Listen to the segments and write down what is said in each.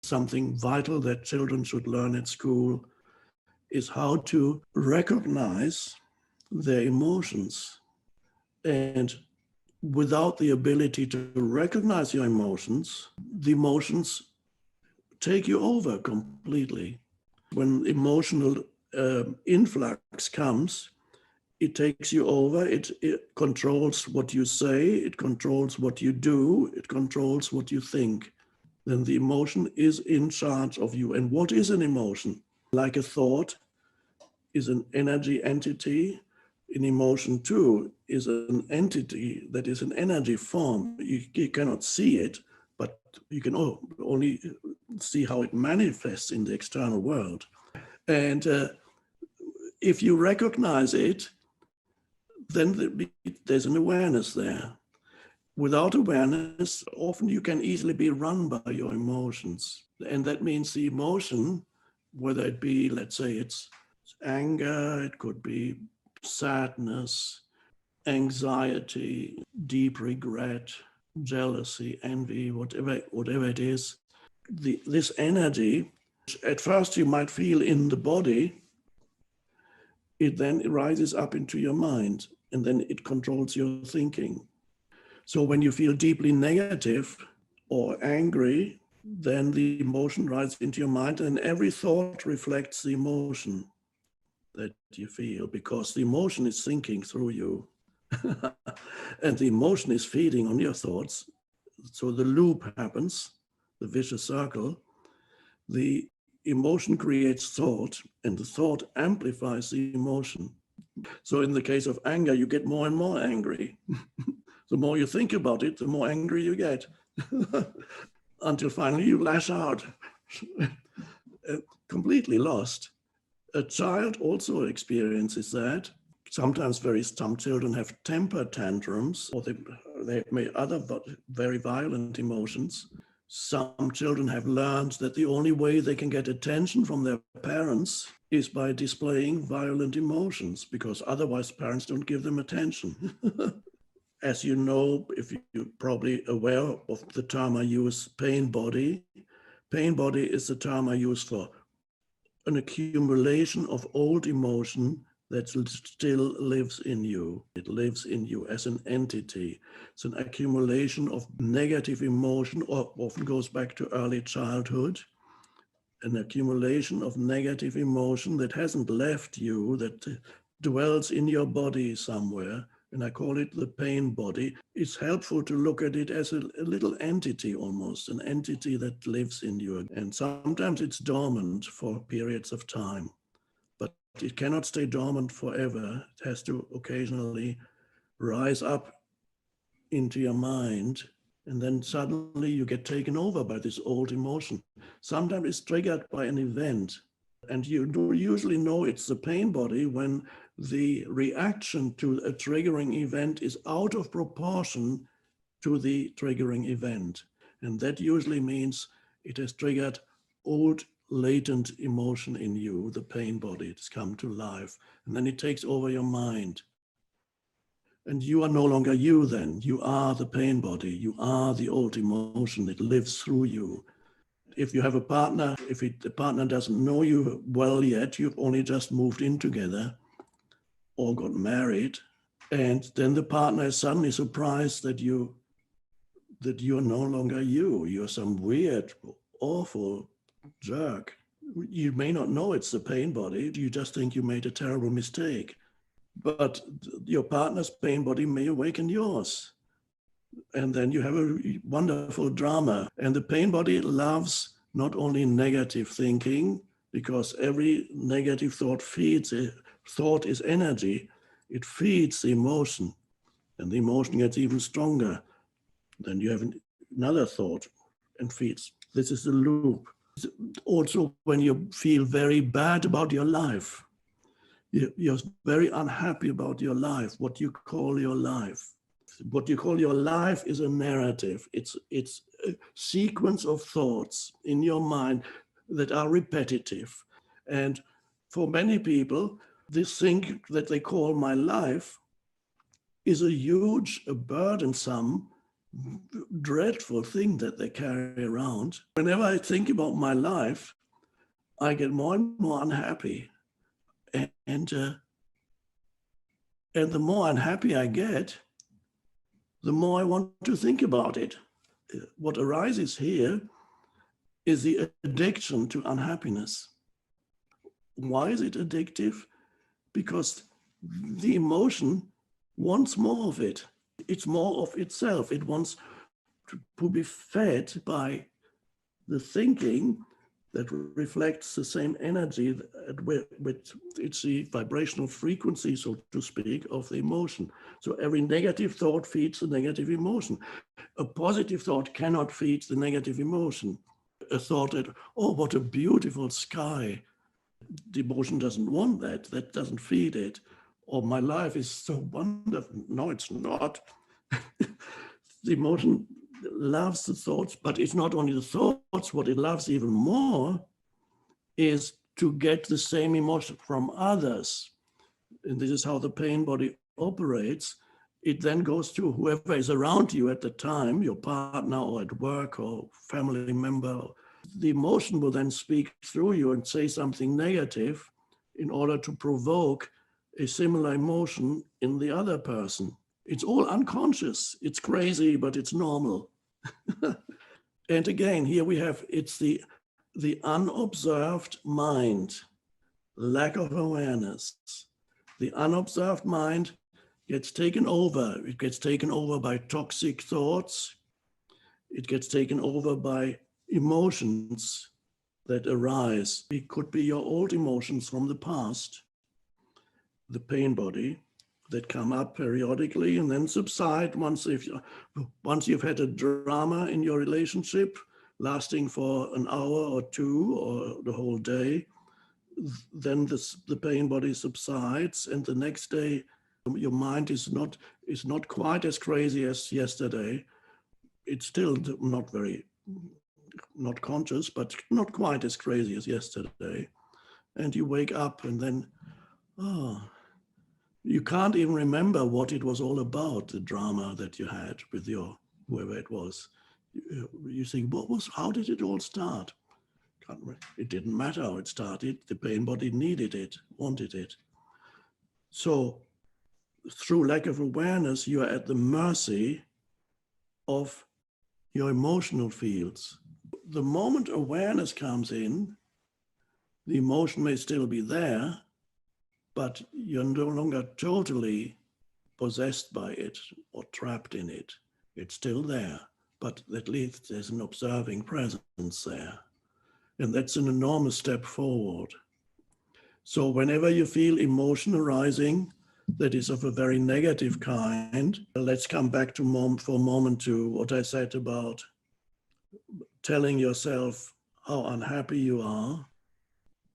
something vital that children should learn at school, is how to recognize their emotions. And without the ability to recognize your emotions, the emotions take you over completely. When emotional influx comes, it takes you over, it controls what you say, it controls what you do, it controls what you think. Then the emotion is in charge of you. And what is an emotion? Like a thought is an energy entity, an emotion too is an entity that is an energy form. You cannot see it, but you can only see how it manifests in the external world. And if you recognize it, then there's an awareness there. Without awareness, often you can easily be run by your emotions. And that means the emotion, whether it be, let's say it's anger, it could be sadness, anxiety, deep regret, jealousy, envy, whatever it is, this energy, at first you might feel in the body, it then rises up into your mind, and then it controls your thinking. So when you feel deeply negative or angry, then the emotion rises into your mind, and every thought reflects the emotion that you feel, because the emotion is thinking through you. And the emotion is feeding on your thoughts. So the loop happens, the vicious circle. The emotion creates thought, and the thought amplifies the emotion. So in the case of anger, you get more and more angry. The more you think about it, the more angry you get. Until finally you lash out, completely lost. A child also experiences that. Sometimes some children have temper tantrums, or they may other very violent emotions. Some children have learned that the only way they can get attention from their parents is by displaying violent emotions, because otherwise parents don't give them attention. As you know, if you're probably aware of the term I use, pain body. Pain body is the term I use for an accumulation of old emotion that still lives in you. It lives in you as an entity. It's an accumulation of negative emotion, or often goes back to early childhood, an accumulation of negative emotion that hasn't left you, that dwells in your body somewhere. And I call it the pain body. It's helpful to look at it as a little entity almost, an entity that lives in you. And sometimes it's dormant for periods of time, but it cannot stay dormant forever. It has to occasionally rise up into your mind, and then suddenly you get taken over by this old emotion. Sometimes it's triggered by an event, and you do usually know it's the pain body when the reaction to a triggering event is out of proportion to the triggering event. And that usually means it has triggered old latent emotion in you, the pain body. It's come to life, and then it takes over your mind. And you are no longer you then. You are the pain body. You are the old emotion that lives through you. If you have a partner, if the partner doesn't know you well yet, you've only just moved in together or got married, and then the partner is suddenly surprised that you're no longer you. You're some weird, awful jerk. You may not know it's the pain body. You just think you made a terrible mistake. But your partner's pain body may awaken yours. And then you have a wonderful drama. And the pain body loves not only negative thinking, because every negative thought feeds it. Thought is energy. It feeds the emotion, and the emotion gets even stronger. Then you have another thought and feeds. This is the loop. Also, when you feel very bad about your life, you're very unhappy about your life, what you call your life. What you call your life is a narrative. It's a sequence of thoughts in your mind that are repetitive. And for many people, this thing that they call my life is a burdensome dreadful thing that they carry around. Whenever I think about my life, I get more and more unhappy. And the more unhappy I get, the more I want to think about it. What arises here is the addiction to unhappiness. Why is it addictive? Because the emotion wants more of it. It's more of itself. It wants to be fed by the thinking that reflects the same energy with it's the vibrational frequency, so to speak, of the emotion. So every negative thought feeds the negative emotion. A positive thought cannot feed the negative emotion. A thought that, oh, what a beautiful sky. The emotion doesn't want that. That doesn't feed it. Or my life is so wonderful. No, it's not. The emotion loves the thoughts, but it's not only the thoughts. What it loves even more is to get the same emotion from others. And this is how the pain body operates. It then goes to whoever is around you at the time, your partner or at work or family member. The emotion will then speak through you and say something negative in order to provoke a similar emotion in the other person. It's all unconscious. It's crazy, but it's normal. And again, here we have, it's the unobserved mind, lack of awareness. The unobserved mind gets taken over. It gets taken over by toxic thoughts. It gets taken over by emotions that arise. It could be your old emotions from the past, the pain body, that come up periodically and then subside once you've had a drama in your relationship lasting for an hour or two or the whole day. Then the pain body subsides, and the next day your mind is not quite as crazy as yesterday. It's still not conscious, but not quite as crazy as yesterday. And you wake up and then, you can't even remember what it was all about, the drama that you had with your whoever it was. You think, how did it all start? It didn't matter how it started. The pain body needed it, wanted it. So through lack of awareness, you are at the mercy of your emotional fields. The moment awareness comes in, the emotion may still be there, but you're no longer totally possessed by it or trapped in it. It's still there, but at least there's an observing presence there. And that's an enormous step forward. So whenever you feel emotion arising that is of a very negative kind, let's come back to for a moment to what I said about telling yourself how unhappy you are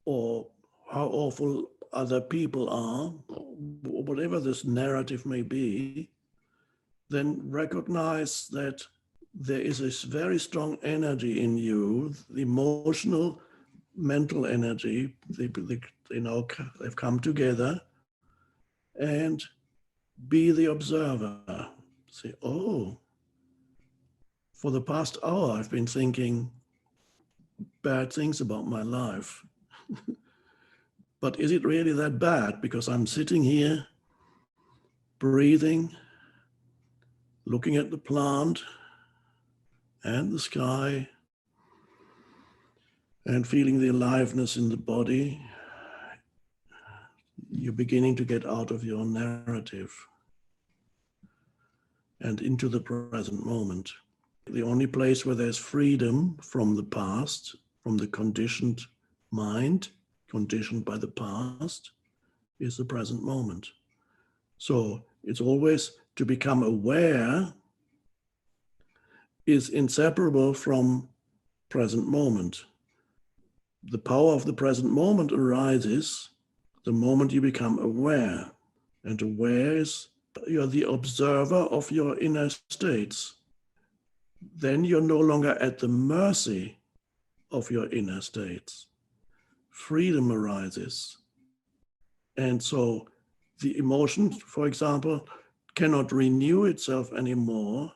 or how awful other people are, or whatever this narrative may be, then recognize that there is this very strong energy in you, the emotional, mental energy. They've come together, and be the observer. Say, oh, for the past hour, I've been thinking bad things about my life. But is it really that bad? Because I'm sitting here, breathing, looking at the plant and the sky, and feeling the aliveness in the body. You're beginning to get out of your narrative and into the present moment. The only place where there's freedom from the past, from the conditioned mind, conditioned by the past, is the present moment. So it's always to become aware is inseparable from present moment. The power of the present moment arises the moment you become aware. And aware is you're the observer of your inner states. Then you're no longer at the mercy of your inner states. Freedom arises. And so the emotion, for example, cannot renew itself anymore.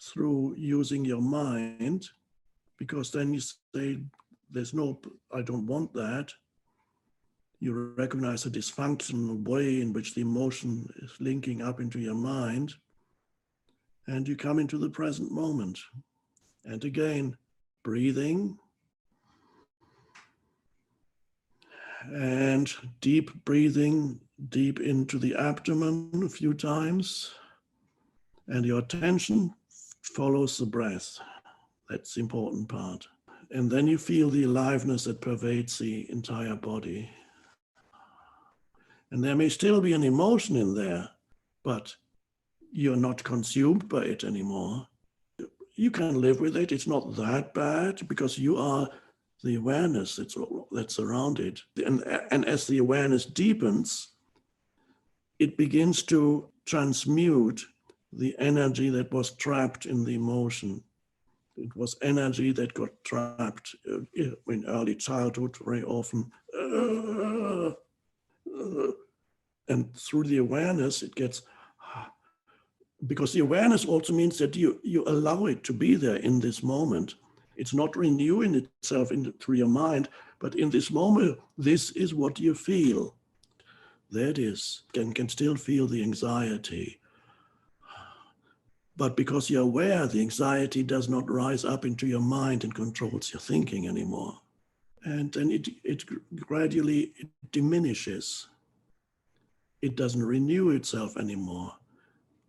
through using your mind, because then you say, there's no, I don't want that. You recognize the dysfunctional way in which the emotion is linking up into your mind, and you come into the present moment. And again, breathing and deep breathing deep into the abdomen a few times, and your attention follows the breath. That's the important part. And then you feel the aliveness that pervades the entire body. And there may still be an emotion in there, but you're not consumed by it anymore. You can live with it. It's not that bad because you are the awareness that's around it. And as the awareness deepens, it begins to transmute the energy that was trapped in the emotion. It was energy that got trapped in early childhood very often. And through the awareness, it gets, because the awareness also means that you allow it to be there in this moment. It's not renewing itself through your mind, but in this moment, this is what you feel. There it is. You can still feel the anxiety. But because you're aware, the anxiety does not rise up into your mind and controls your thinking anymore. And then it gradually diminishes. It doesn't renew itself anymore.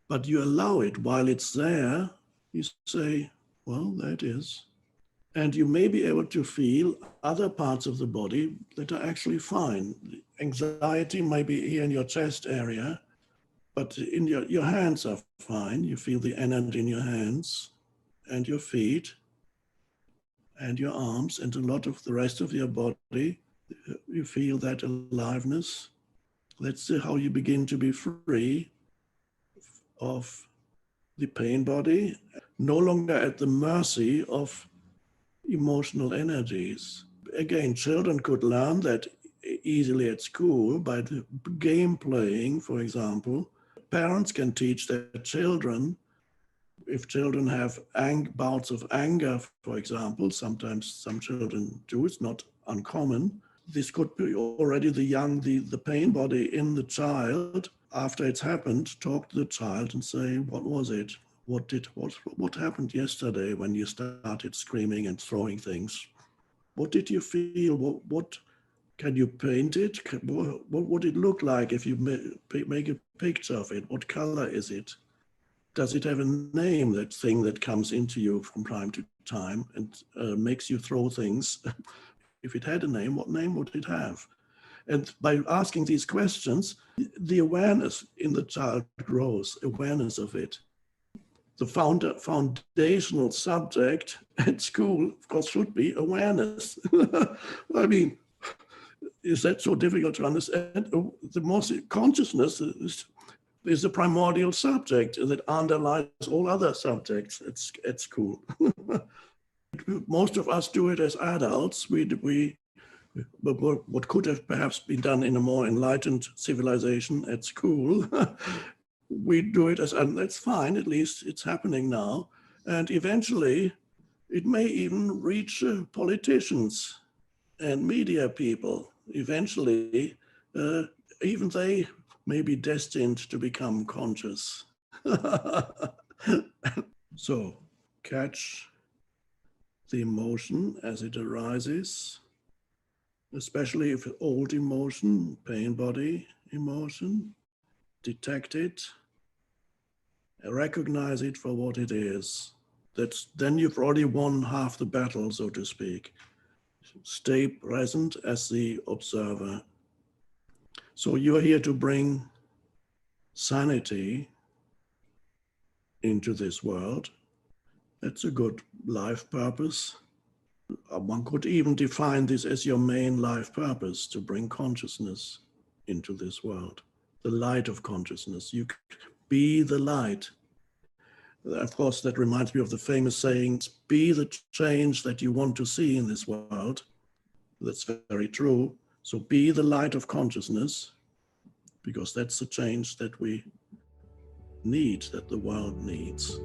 But you allow it while it's there. You say, well, there it is. And you may be able to feel other parts of the body that are actually fine. Anxiety may be here in your chest area, but in your hands are fine. You feel the energy in your hands and your feet and your arms and a lot of the rest of your body. You feel that aliveness. That's how you begin to be free of the pain body, no longer at the mercy of emotional energies. Again, children could learn that easily at school by the game playing, for example. Parents can teach their children, if children have bouts of anger, for example, sometimes some children do, it's not uncommon. This could be already the pain body in the child. After it's happened, talk to the child and say, what was it? What happened yesterday when you started screaming and throwing things? What did you feel? What can you paint it? What would it look like if you make a picture of it? What color is it? Does it have a name, that thing that comes into you from time to time and makes you throw things? If it had a name, what name would it have? And by asking these questions, the awareness in the child grows, awareness of it. The foundational subject at school, of course, should be awareness. I mean, is that so difficult to understand? The most consciousness is the primordial subject that underlies all other subjects at school. Most of us do it as adults. But what could have perhaps been done in a more enlightened civilization at school, we do it and that's fine, at least it's happening now. And eventually, it may even reach politicians and media people. Eventually, even they may be destined to become conscious. So, catch the emotion as it arises, especially if old emotion, pain body emotion, detect it, recognize it for what it is. Then you've already won half the battle, so to speak. Stay present as the observer. So you're here to bring sanity into this world. That's a good life purpose. One could even define this as your main life purpose, to bring consciousness into this world. The light of consciousness. You be the light. Of course, that reminds me of the famous saying, be the change that you want to see in this world. That's very true. So be the light of consciousness, because that's the change that we need, that the world needs.